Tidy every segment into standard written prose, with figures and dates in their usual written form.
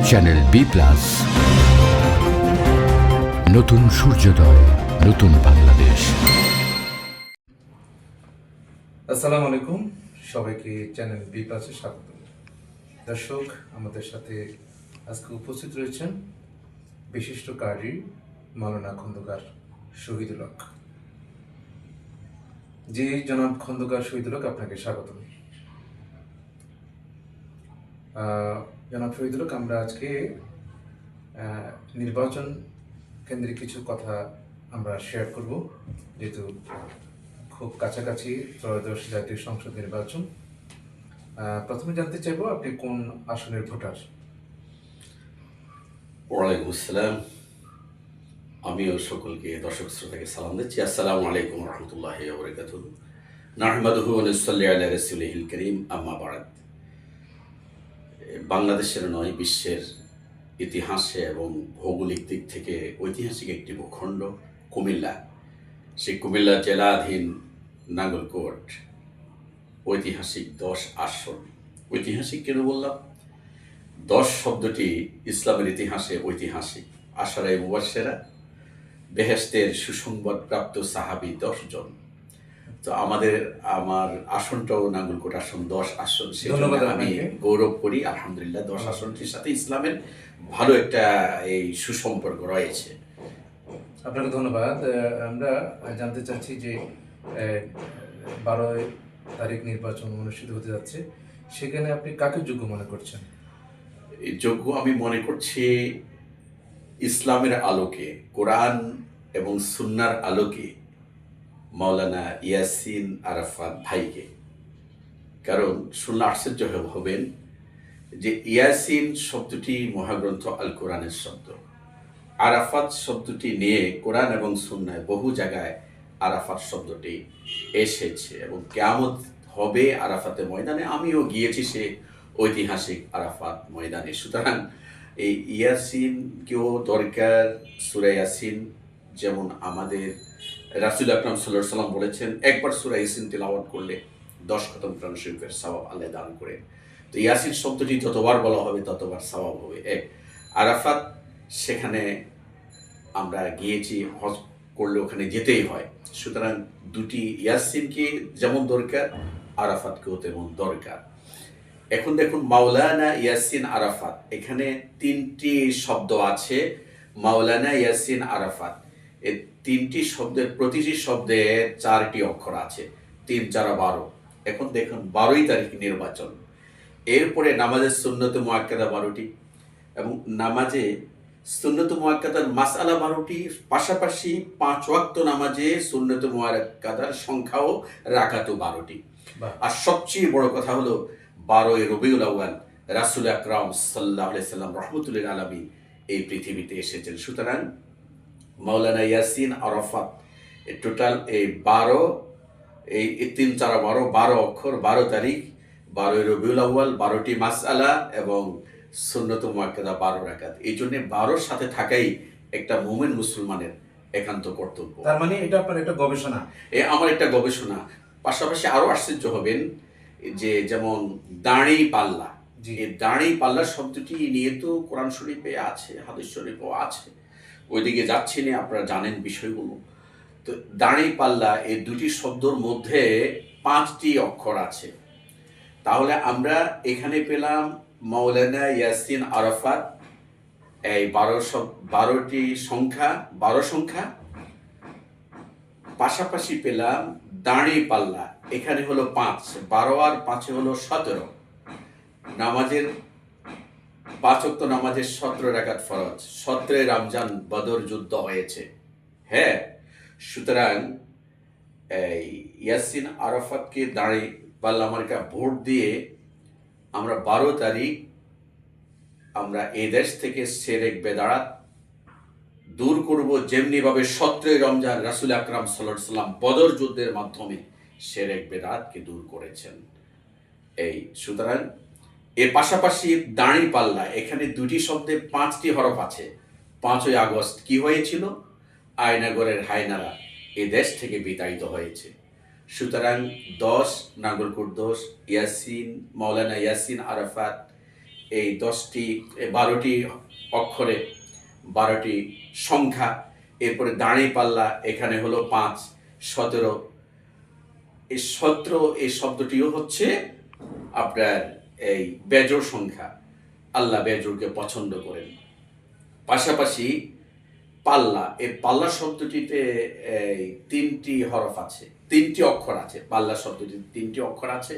Channel B plus, নতুন সূর্যোদয়, নতুন বাংলাদেশ। আসসালামু আলাইকুম, সবাইকে চ্যানেল বি প্লাসে স্বাগত। দর্শক, আমাদের সাথে আজকে উপস্থিত রয়েছেন বিশিষ্ট কারি মাওলানা খন্দকার শহীদুল হক। জি জনাব খন্দকার শহীদুল হক, আপনাকে স্বাগত। জনাব শহীদুল হক, আমরা আজকে নির্বাচন কেন্দ্রিক কিছু কথা আমরা শেয়ার করব, যেহেতু খুব কাছাকাছি ত্রয়োদশ জাতীয় সংসদ নির্বাচন। প্রথমে জানতে চাইবো, আপনি কোন আসনের ভোটার? ওয়ালাইকুম আসসালাম। আমিও সকলকে দর্শক শ্রোতাকে সালাম দিচ্ছি। আসসালামু আলাইকুম রহমতুল্লাহি ওয়া বারাকাতুহু। নাহমাদুহু ওয়া নুসাল্লি আলা রাসূলিহিল কারীম, আম্মা বা'দ। বাংলাদেশের নয়, বিশ্বের ইতিহাসে এবং ভৌগোলিক দিক থেকে ঐতিহাসিক একটি ভূখণ্ড কুমিল্লা। সেই কুমিল্লা জেলাধীন নাঙ্গলকোট ঐতিহাসিক 10 আসন। ঐতিহাসিক কেন বললাম? 10 শব্দটি ইসলামের ইতিহাসে ঐতিহাসিক। আশারায়ে মুবাশশিরা, বেহেশতের সুসংবাদ প্রাপ্ত সাহাবী 10 জন। তো আমার আসনটাও নাঙ্গলকোট আসন, 10 আসন। ধন্যবাদ আমি আপনাকে। গৌরব করি, আলহামদুলিল্লাহ। 10 আসনটির সাথে ইসলামের ভালো একটা এই সুসম্পর্ক রয়েছে। আপনাকে ধন্যবাদ। আমরা জানতে চাচ্ছি যে 12 তারিখ নির্বাচন অনুষ্ঠিত হতে যাচ্ছে, সেখানে আপনি কাকে যোগ্য মনে করছেন? এই যোগ্য আমি মনে করছি ইসলামের আলোকে, কোরআন এবং সুন্নাহর আলোকে মাওলানা ইয়াসিন আরাফাত ভাইকে। কারণ শুনলে আশ্চর্য হবেন যে ইয়াসিন শব্দটি মহাগ্রন্থ আল কোরআনের শব্দ। আরাফাত শব্দটি নিয়ে কোরআন এবং সুন্নায় বহু জায়গায় আরাফাত শব্দটি এসেছে এবং কিয়ামত হবে আরাফাতের ময়দানে। আমিও গিয়েছি সে ঐতিহাসিক আরাফাত ময়দানে। সুতরাং এই ইয়াসিনকেও দরকার। সূরা ইয়াসিন যেমন আমাদের রাসূল আকরাম সাল্লাল্লাহু আলাইহি ওয়াসাল্লাম বলেছেন, একবার সূরা ইয়াসিন তিলাওয়াত করলে 10 খতম কোরআন শরীফের সওয়াব আল্লাহ দান করে। তো ইয়াসিন শব্দটি যতবার বলা হবে ততবার সওয়াব হবে। আরাফাত, সেখানে আমরা গিয়েছি, হজ করলে ওখানে যেতেই হয়। সুতরাং দুটি ইয়াসিনকে যেমন দরকার, আরাফাতকেও তেমন দরকার। এখন দেখুন, মাওলানা ইয়াসিন আরাফাত, এখানে 3টি শব্দ আছে। মাওলানা ইয়াসিন আরাফাত, এই 3টি শব্দের প্রতিটি শব্দে 4টি অক্ষর আছে। 3 4 12। এখন দেখুন, 12ই তারিখ নির্বাচন। এরপরে নামাজের সুন্নত মুআক্কাদা 12টি এবং নামাজে সুন্নত মুআক্কাদার মাসআলা 12টি, পাশাপাশি 5 ওয়াক্ত নামাজে সুন্নত মুআক্কাদার সংখ্যাও রাকাতও 12টি। আর সবচেয়ে বড় কথা হলো 12ই রবিউল আউয়াল রাসূল আকরাম সাল্লাল্লাহু আলাইহি সাল্লাম রাহমাতুল লিল আলামিন এই পৃথিবীতে এসেছেন। সুতরাং মাওলানা ইয়াসিন আরাফাত টোটাল এই 12, এই 3 4 12 অক্ষর, 12 তারিখ, 12ই রবিউল আউয়াল, 12টি মাসআলা এবং সুন্নত মুআক্কাদা 12 রাকাত। এই জন্য 12র সাথে থাকাই একটা মুমিন মুসলমানের একান্ত কর্তব্য। তার মানে এটা আপনার একটা গবেষণা? আমার একটা গবেষণা। পাশাপাশি আরো আশ্চর্য হবেন যে যেমন দাঁড়ি পাল্লা, এই দাঁড়ি পাল্লা শব্দটি নিয়ে তো কোরআন শরীফে আছে, হাদিস শরীফেও আছে। ওইদিকে যাচ্ছি না, আপনারা জানেন বিষয়গুলো। তো দাঁড়ি পাল্লা, এই দুটি শব্দের মধ্যে 5টি অক্ষর আছে। তাহলে আমরা এখানে পেলাম মাওলানা ইয়াসিন আরাফাত, এই 12টি সংখ্যা, 12 সংখ্যা। পাশাপাশি পেলাম দাঁড়ি পাল্লা, এখানে হলো 5, 12 আর 5 হলো 17। নামাজের 5 ওয়াক্ত নামাজের 17 রাকাত ফরজ। 17 রমজান বদর যুদ্ধ হয়েছে। হ্যাঁ, সুতরাং এই ইয়াসিন আরাফাতকে দাঁড়ি পাল্লা মার্কা ভোট দিয়ে আমরা 12 তারিখ আমরা এই দেশ থেকে শিরক বেদাত দূর করব, যেমনিভাবে 17 রমজান রাসূল আকরাম সাল্লাল্লাহু আলাইহি সাল্লাম বদর যুদ্ধের মাধ্যমে শিরক বেদাতকে দূর করেছেন। এই সুতরাং এর পাশাপাশি দাঁড়ি পাল্লা, এখানে দুটি শব্দে 5টি হরফ আছে। 5ই আগস্ট কি হয়েছিল? আয়নাগরের হায়নারা এ দেশ থেকে বিতাড়িত হয়েছে। সুতরাং 10 নাঙ্গলকোট 10 ইয়াসিন, মাওলানা ইয়াসিন আরাফাত এই 12টি অক্ষরে 12টি সংখ্যা, এরপরে দাঁড়ি পাল্লা, এখানে হলো 5, 17। এই 17 এই শব্দটিও হচ্ছে আপনার এই বেজোড় সংখ্যা। আল্লাহ বেজোড়কে পছন্দ করেন। পাশাপাশি পাল্লা, এই পাল্লা শব্দটিতে এই 3টি হরফ আছে, 3টি অক্ষর আছে। পাল্লা শব্দটি 3টি অক্ষর আছে,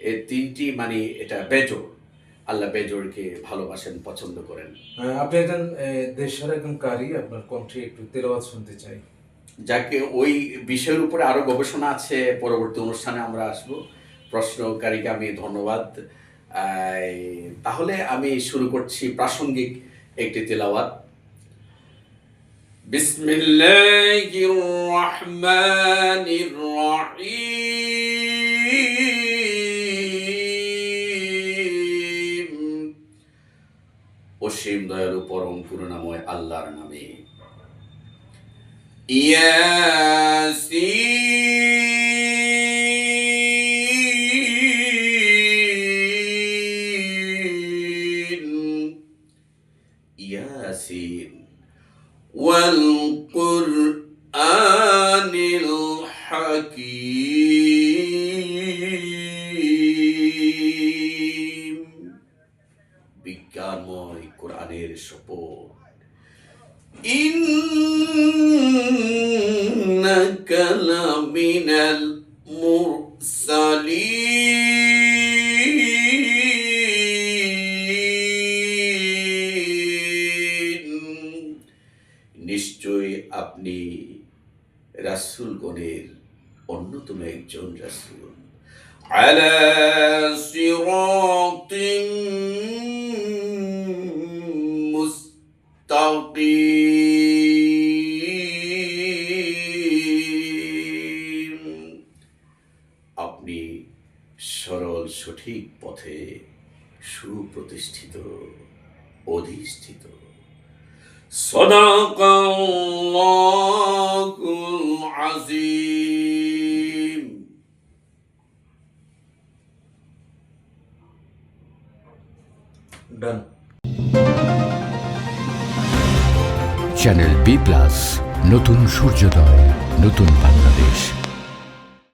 এই 3টি মানে এটা বেজোড়। আল্লাহ বেজোড়কে ভালোবাসেন, পছন্দ করেন। আপনি একজন দেশের একজন কারি, আপনার কণ্ঠে একটু তেলাওয়াত শুনতে চাই। যাকে ওই বিষয়ের উপরে আরো গবেষণা আছে, পরবর্তী অনুষ্ঠানে আমরা আসব। প্রশ্নকারীকে আমি ধন্যবাদ। তাহলে আমি শুরু করছি প্রাসঙ্গিক একটি তেলাওয়াত। বিসমিল্লাহির রহমানির রহিম। অসীম দয়ালু পরম করুণাময় আল্লাহর নামে। ইয়াসিন ইয়াসিন ওয়াল কুরআনিল হাকীম। বিজ্ঞানময় কোরআনের শপথ। ইন্নাকা লামিনাল মুরসালিন। নিশ্চয় আপনি রাসূলগণের অন্যতম একজন রাসূল। আলা সিরাতিন মুস্তাকিম। আপনি সরল সঠিক পথে সুপ্রতিষ্ঠিত, অধিষ্ঠিত। সাদাকাল্লাহুল আযীম। ডান। চ্যানেল বি প্লাস, নতুন সূর্যোদয়, নতুন বাংলাদেশ।